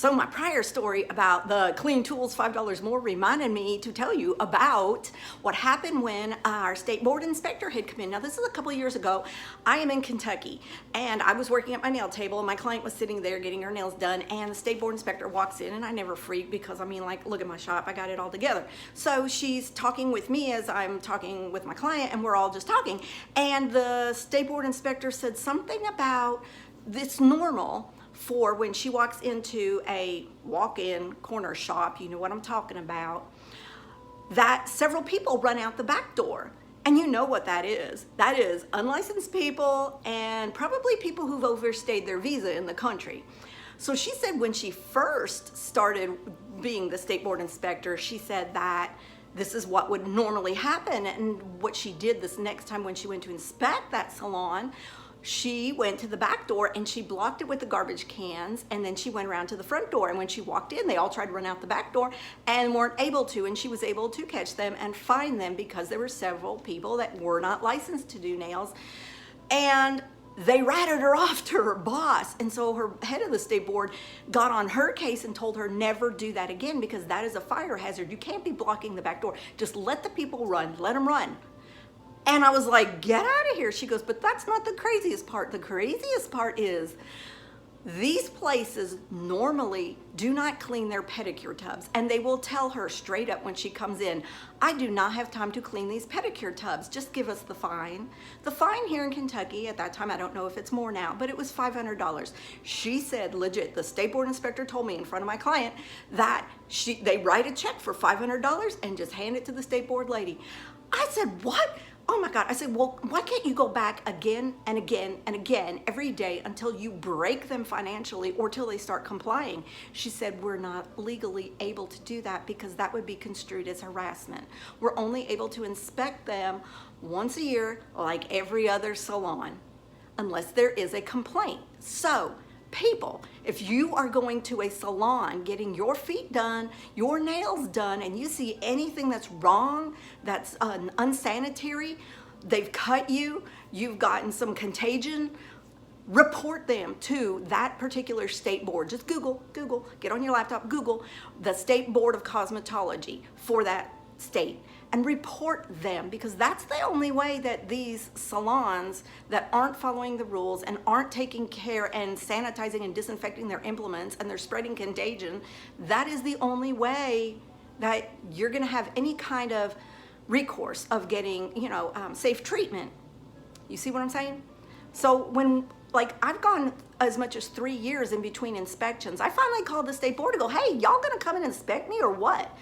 So my prior story about the clean tools, $5 more, reminded me to tell you about what happened when our state board inspector had come in. Now this is a couple of years ago. I am in Kentucky and I was working at my nail table and my client was sitting there getting her nails done, and the state board inspector walks in, and I never freak because I mean, like, look at my shop, I got it all together. So she's talking with me as I'm talking with my client, and we're all just talking. And the state board inspector said something about it's normal for when she walks into a walk-in corner shop, you know what I'm talking about, that several people run out the back door. And you know what that is. That is unlicensed people and probably people who've overstayed their visa in the country. So she said when she first started being the state board inspector, she said that this is what would normally happen. And what she did this next time when she went to inspect that salon, she went to the back door and she blocked it with the garbage cans, and then she went around to the front door, and when she walked in, they all tried to run out the back door and weren't able to, and she was able to catch them and fine them because there were several people that were not licensed to do nails, and they ratted her off to her boss. And so her head of the state board got on her case and told her never do that again, because that is a fire hazard. You can't be blocking the back door. Just let the people run, let them run. And I was like, get out of here. She goes, but that's not the craziest part. The craziest part is these places normally do not clean their pedicure tubs. And they will tell her straight up when she comes in, I do not have time to clean these pedicure tubs. Just give us the fine. The fine here in Kentucky at that time, I don't know if it's more now, but it was $500. She said, legit, the state board inspector told me in front of my client that they write a check for $500 and just hand it to the state board lady. I said, what? Oh my God. I said, well, why can't you go back again and again and again every day until you break them financially or till they start complying? She said, we're not legally able to do that because that would be construed as harassment. We're only able to inspect them once a year like every other salon, unless there is a complaint. So people, if you are going to a salon getting your feet done, your nails done, and you see anything that's wrong, that's unsanitary, they've cut you, you've gotten some contagion, report them to that particular state board. Just Google, get on your laptop, Google the State Board of Cosmetology for that state and report them, because that's the only way that these salons that aren't following the rules and aren't taking care and sanitizing and disinfecting their implements, and they're spreading contagion, that is the only way that you're gonna have any kind of recourse of getting, you know, safe treatment. You see what I'm saying? So when, like, I've gone as much as 3 years in between inspections, I finally called the state board to go, hey, y'all gonna come and inspect me or what?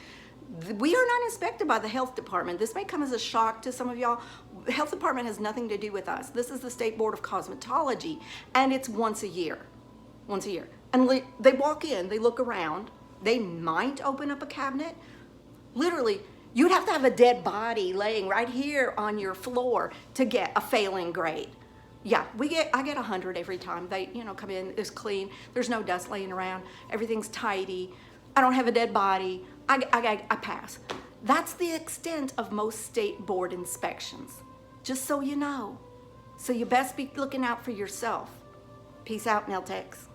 We are not inspected by the health department. This may come as a shock to some of y'all. The health department has nothing to do with us. This is the State Board of Cosmetology, and it's once a year. And they walk in, they look around, they might open up a cabinet. Literally, you'd have to have a dead body laying right here on your floor to get a failing grade. Yeah, I get 100 every time they, you know, come in. It's clean. There's no dust laying around. Everything's tidy. I don't have a dead body. I pass. That's the extent of most state board inspections, just so you know. So you best be looking out for yourself. Peace out, nail techs.